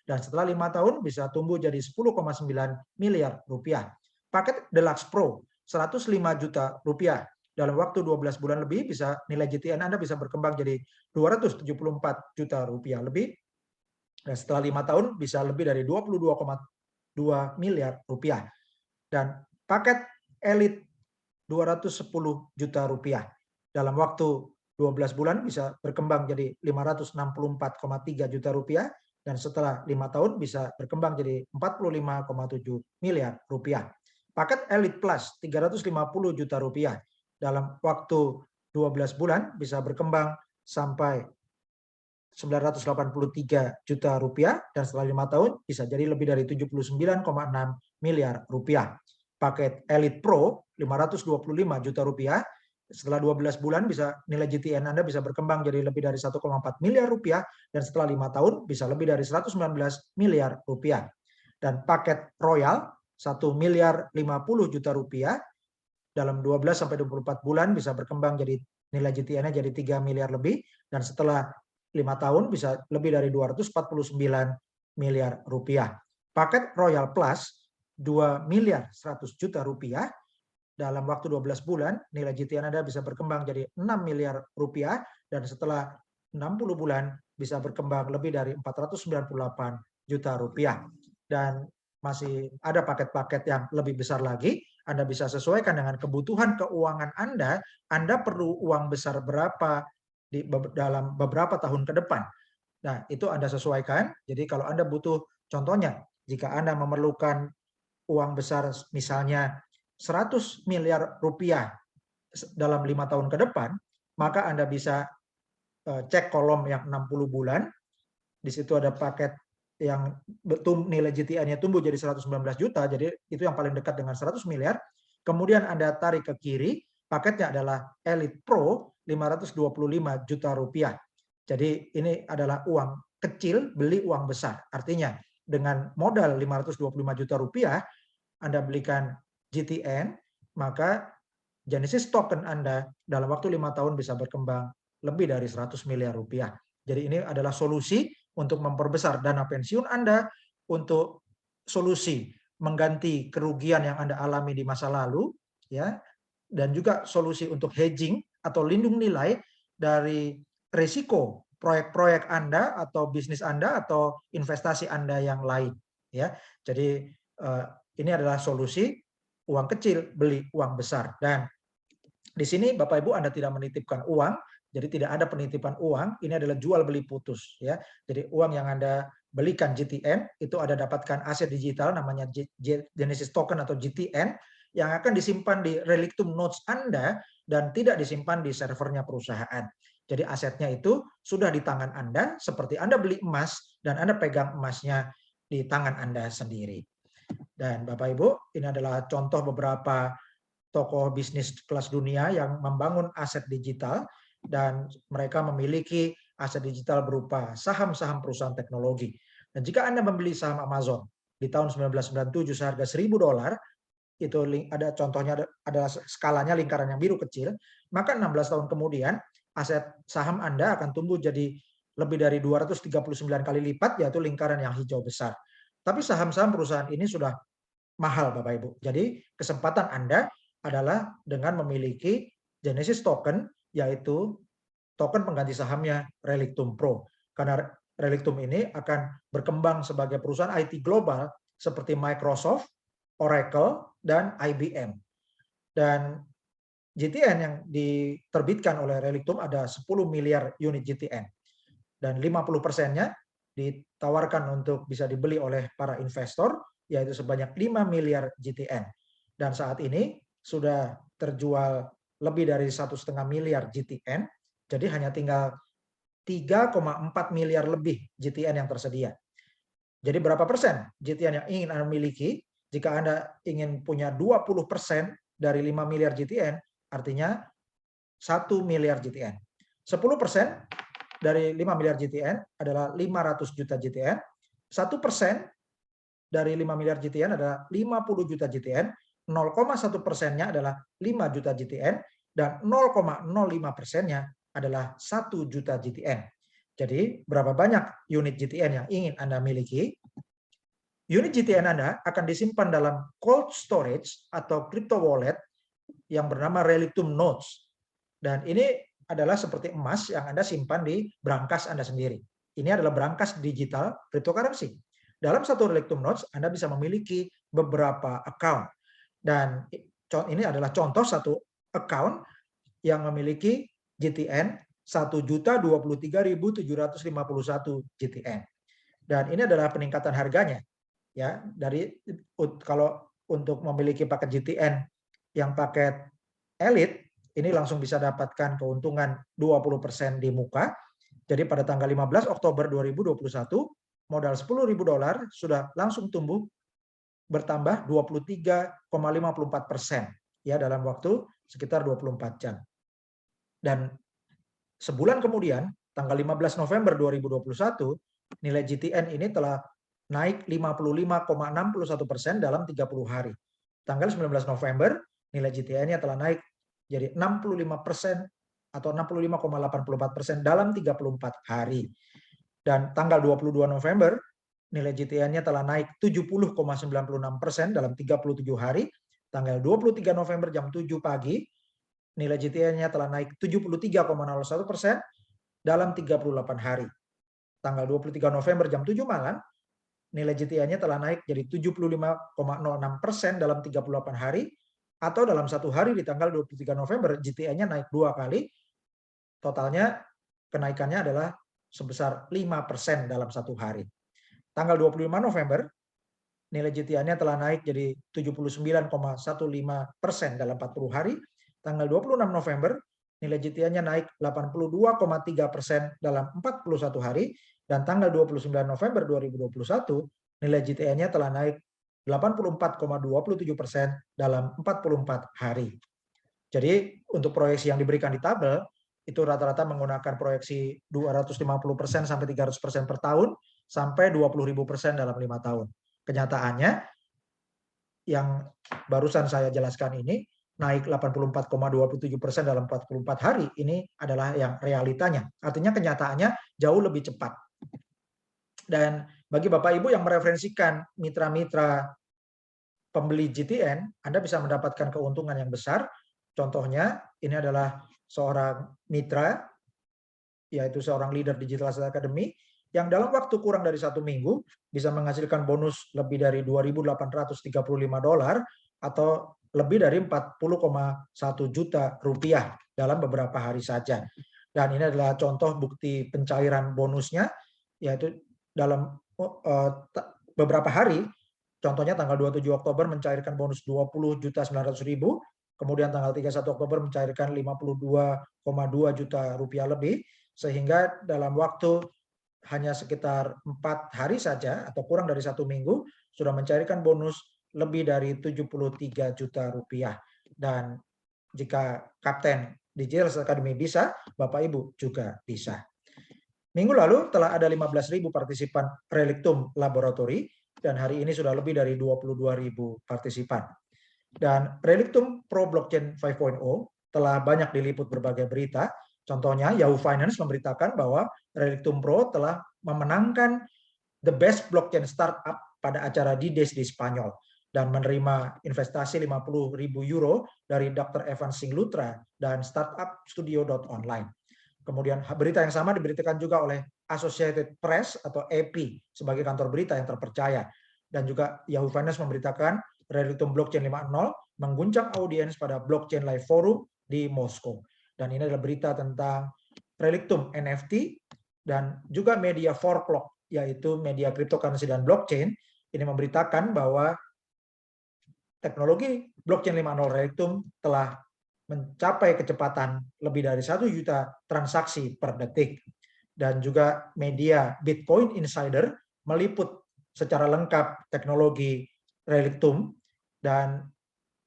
Dan setelah 5 tahun bisa tumbuh jadi Rp10,9 miliar. Paket Deluxe Pro Rp105 juta. Dalam waktu 12 bulan lebih bisa nilai GTN Anda bisa berkembang jadi Rp274 juta lebih. Dan setelah 5 tahun bisa lebih dari Rp22,2 miliar. Dan paket Elite Rp210 juta. Dalam waktu 12 bulan bisa berkembang jadi Rp564,3 juta. Dan setelah 5 tahun bisa berkembang jadi Rp45,7 miliar. Paket Elite Plus Rp350 juta. Dalam waktu 12 bulan bisa berkembang sampai Rp983 juta, dan setelah 5 tahun bisa jadi lebih dari Rp79,6 miliar. Paket Elite Pro Rp525 juta. Setelah 12 bulan bisa nilai GTN Anda bisa berkembang jadi lebih dari Rp1,4 miliar, dan setelah 5 tahun bisa lebih dari Rp119 miliar. Dan paket Royal Rp1.050 juta. Dalam 12 sampai 24 bulan bisa berkembang jadi nilai GTN-nya jadi 3 miliar lebih, dan setelah 5 tahun bisa lebih dari Rp249 miliar. Paket Royal Plus Rp2.100 juta. Dalam waktu 12 bulan nilai GTN Anda bisa berkembang jadi 6 miliar rupiah, dan setelah 60 bulan bisa berkembang lebih dari Rp498 juta. Dan masih ada paket-paket yang lebih besar lagi. Anda bisa sesuaikan dengan kebutuhan keuangan Anda. Anda perlu uang besar berapa dalam beberapa tahun ke depan. Nah, itu Anda sesuaikan. Jadi kalau Anda butuh, contohnya, jika Anda memerlukan uang besar misalnya 100 miliar rupiah dalam 5 tahun ke depan, maka Anda bisa cek kolom yang 60 bulan. Di situ ada paket yang nilai GTN-nya tumbuh jadi 119 juta, jadi itu yang paling dekat dengan 100 miliar. Kemudian Anda tarik ke kiri, paketnya adalah Elite Pro Rp525 juta. Jadi ini adalah uang kecil beli uang besar. Artinya dengan modal Rp525 juta Anda belikan GTN, maka Genesis token Anda dalam waktu 5 tahun bisa berkembang lebih dari 100 miliar rupiah. Jadi ini adalah solusi untuk memperbesar dana pensiun Anda, untuk solusi mengganti kerugian yang Anda alami di masa lalu, ya, dan juga solusi untuk hedging atau lindung nilai dari risiko proyek-proyek Anda atau bisnis Anda atau investasi Anda yang lain, ya. Jadi ini adalah solusi uang kecil beli uang besar. Dan di sini Bapak Ibu Anda tidak menitipkan uang, jadi tidak ada penitipan uang, ini adalah jual beli putus, ya. Jadi uang yang Anda belikan GTN itu ada dapatkan aset digital namanya Genesis Token atau GTN yang akan disimpan di Relictum Nodes Anda dan tidak disimpan di servernya perusahaan. Jadi asetnya itu sudah di tangan Anda seperti Anda beli emas dan Anda pegang emasnya di tangan Anda sendiri. Dan Bapak Ibu, ini adalah contoh beberapa tokoh bisnis kelas dunia yang membangun aset digital dan mereka memiliki aset digital berupa saham-saham perusahaan teknologi. Dan jika Anda membeli saham Amazon di tahun 1997 seharga $1.000, itu ada contohnya adalah skalanya lingkaran yang biru kecil, maka 16 tahun kemudian aset saham Anda akan tumbuh jadi lebih dari 239 kali lipat, yaitu lingkaran yang hijau besar. Tapi saham-saham perusahaan ini sudah mahal Bapak Ibu. Jadi kesempatan Anda adalah dengan memiliki Genesis Token, yaitu token pengganti sahamnya Relictum Pro. Karena Relictum ini akan berkembang sebagai perusahaan IT global seperti Microsoft, Oracle, dan IBM. Dan GTN yang diterbitkan oleh Relictum ada 10 miliar unit GTN. Dan 50%-nya ditawarkan untuk bisa dibeli oleh para investor, yaitu sebanyak 5 miliar GTN. Dan saat ini sudah terjual lebih dari 1,5 miliar GTN, jadi hanya tinggal 3,4 miliar lebih GTN yang tersedia. Jadi berapa persen GTN yang ingin Anda miliki? Jika Anda ingin punya 20% dari 5 miliar GTN, artinya 1 miliar GTN. 10% dari 5 miliar GTN adalah 500 juta GTN. 1% dari 5 miliar GTN adalah 50 juta GTN. 0,1%-nya adalah 5 juta GTN. Dan 0,05%-nya adalah 1 juta GTN. Jadi berapa banyak unit GTN yang ingin Anda miliki? Unit GTN Anda akan disimpan dalam cold storage atau crypto wallet yang bernama Relictum Nodes. Dan ini adalah seperti emas yang Anda simpan di brankas Anda sendiri. Ini adalah brankas digital cryptocurrency. Dalam satu Relictum Nodes, Anda bisa memiliki beberapa account. Dan ini adalah contoh satu account yang memiliki GTN 1.023.751 GTN. Dan ini adalah peningkatan harganya. Ya, dari kalau untuk memiliki paket GTN yang paket elite, ini langsung bisa dapatkan keuntungan 20% di muka. Jadi pada tanggal 15 Oktober 2021, modal $10.000 sudah langsung tumbuh bertambah 23,54% ya dalam waktu sekitar 24 jam. Dan sebulan kemudian, tanggal 15 November 2021, nilai GTN ini telah naik 55,61% dalam 30 hari. Tanggal 19 November, nilai GTN-nya telah naik jadi 65% atau 65,84% dalam 34 hari. Dan tanggal 22 November, nilai GTN-nya telah naik 70,96% dalam 37 hari. Tanggal 23 November jam 7 pagi, nilai GTN-nya telah naik 73,01% dalam 38 hari. Tanggal 23 November jam 7 malam, nilai GTN-nya telah naik jadi 75,06% dalam 38 hari, atau dalam satu hari di tanggal 23 November GTN-nya naik 2 kali, totalnya kenaikannya adalah sebesar 5% dalam satu hari. Tanggal 25 November, nilai GTN-nya telah naik jadi 79,15% dalam 40 hari. Tanggal 26 November, nilai GTN-nya naik 82,3% dalam 41 hari. Dan tanggal 29 November 2021, nilai GTN-nya telah naik 84,27% dalam 44 hari. Jadi untuk proyeksi yang diberikan di tabel, itu rata-rata menggunakan proyeksi 250% sampai 300% per tahun, sampai 20.000% dalam 5 tahun. Kenyataannya, yang barusan saya jelaskan ini, naik 84,27% dalam 44 hari, ini adalah yang realitanya. Artinya kenyataannya jauh lebih cepat. Dan bagi Bapak Ibu yang mereferensikan mitra-mitra pembeli GTN, Anda bisa mendapatkan keuntungan yang besar Contohnya, ini adalah seorang mitra, yaitu seorang leader Digital Asset Academy, yang dalam waktu kurang dari 1 minggu bisa menghasilkan bonus lebih dari $2.835 atau lebih dari 40,1 juta rupiah dalam beberapa hari saja. Dan ini adalah contoh bukti pencairan bonusnya, yaitu dalam beberapa hari, contohnya tanggal 27 Oktober mencairkan bonus 20.900.000, kemudian tanggal 31 Oktober mencairkan 52,2 juta rupiah lebih, sehingga dalam waktu hanya sekitar 4 hari saja atau kurang dari 1 minggu sudah mencairkan bonus lebih dari 73 juta rupiah. Dan jika Kapten Digital Academy bisa, Bapak Ibu juga bisa. Minggu lalu telah ada 15.000 partisipan Relictum Laboratory dan hari ini sudah lebih dari 22.000 partisipan. Dan Relictum Pro Blockchain 5.0 telah banyak diliput berbagai berita. Contohnya Yahoo Finance memberitakan bahwa Relictum Pro telah memenangkan The Best Blockchain Startup pada acara DIDES di Spanyol dan menerima investasi 50.000 euro dari Dr. Evan Singlutra dan Startup Studio.online. Kemudian berita yang sama diberitakan juga oleh Associated Press atau AP sebagai kantor berita yang terpercaya. Dan juga Yahoo Finance memberitakan Relictum Blockchain 5.0 mengguncang audiens pada Blockchain Live Forum di Moskow. Dan ini adalah berita tentang Relictum NFT dan juga media 4Clock, yaitu media cryptocurrency dan blockchain. Ini memberitakan bahwa teknologi blockchain 5.0 Relictum telah mencapai kecepatan lebih dari 1 juta transaksi per detik. Dan juga media Bitcoin Insider meliput secara lengkap teknologi Relictum dan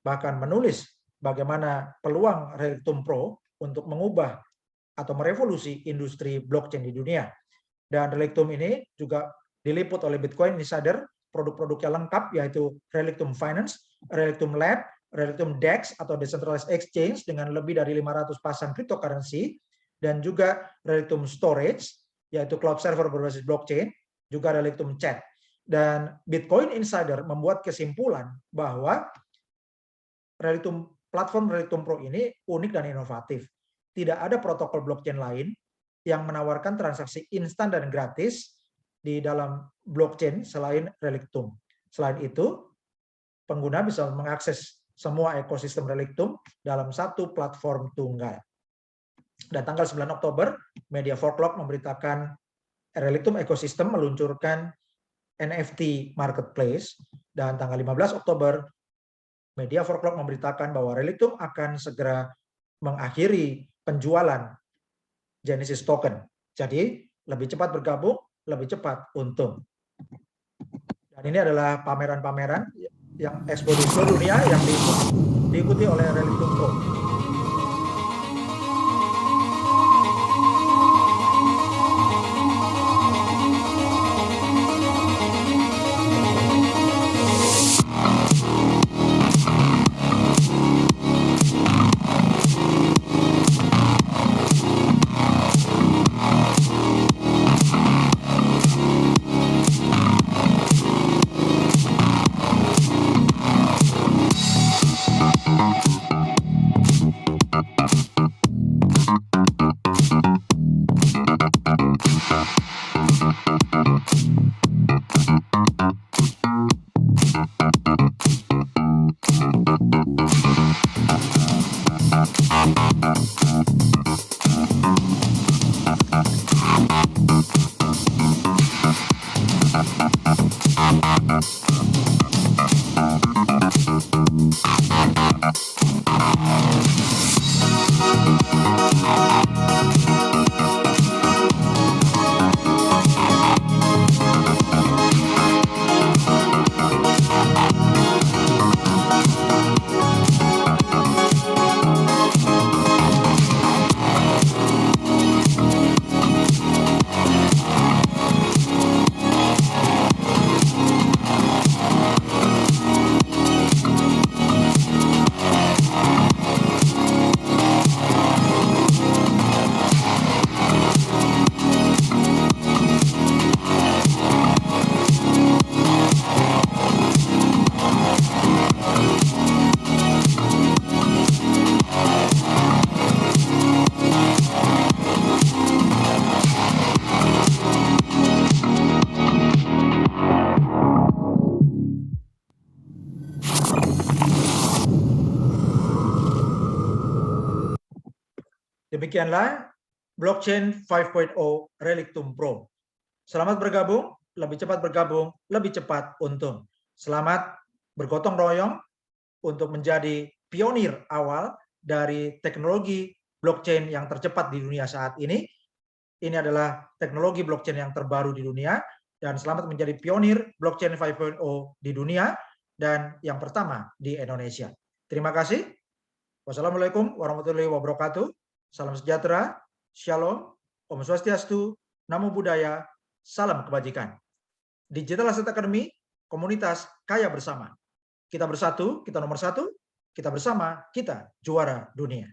bahkan menulis bagaimana peluang Relictum Pro untuk mengubah atau merevolusi industri blockchain di dunia. Dan Relictum ini juga diliput oleh Bitcoin Insider, produk-produknya lengkap yaitu Relictum Finance, Relictum Lab, Relictum DEX atau Decentralized Exchange dengan lebih dari 500 pasang cryptocurrency, dan juga Relictum Storage yaitu cloud server berbasis blockchain, juga Relictum Chat. Dan Bitcoin Insider membuat kesimpulan bahwa platform Relictum Pro ini unik dan inovatif. Tidak ada protokol blockchain lain yang menawarkan transaksi instan dan gratis di dalam blockchain selain Relictum. Selain itu, pengguna bisa mengakses semua ekosistem Relictum dalam satu platform tunggal. Dan tanggal 9 Oktober, Media 4Clock memberitakan Relictum Ecosystem meluncurkan NFT Marketplace, dan tanggal 15 Oktober, Media 4Clock memberitakan bahwa Relictum akan segera mengakhiri penjualan Genesis Token. Jadi, lebih cepat bergabung, lebih cepat untung. Dan ini adalah pameran-pameran yang expo di seluruh dunia yang diikuti oleh Relictum Pro. Demikianlah Blockchain 5.0 Relictum Pro. Selamat bergabung, lebih cepat bergabung, lebih cepat untung. Selamat bergotong royong untuk menjadi pionir awal dari teknologi blockchain yang tercepat di dunia saat ini. Ini adalah teknologi blockchain yang terbaru di dunia, dan selamat menjadi pionir blockchain 5.0 di dunia dan yang pertama di Indonesia. Terima kasih. Wassalamualaikum warahmatullahi wabarakatuh. Salam sejahtera, shalom, Om Swastiastu, Namo Buddhaya, salam kebajikan. Digital Asset Academy, komunitas kaya bersama. Kita bersatu, kita nomor satu, kita bersama, kita juara dunia.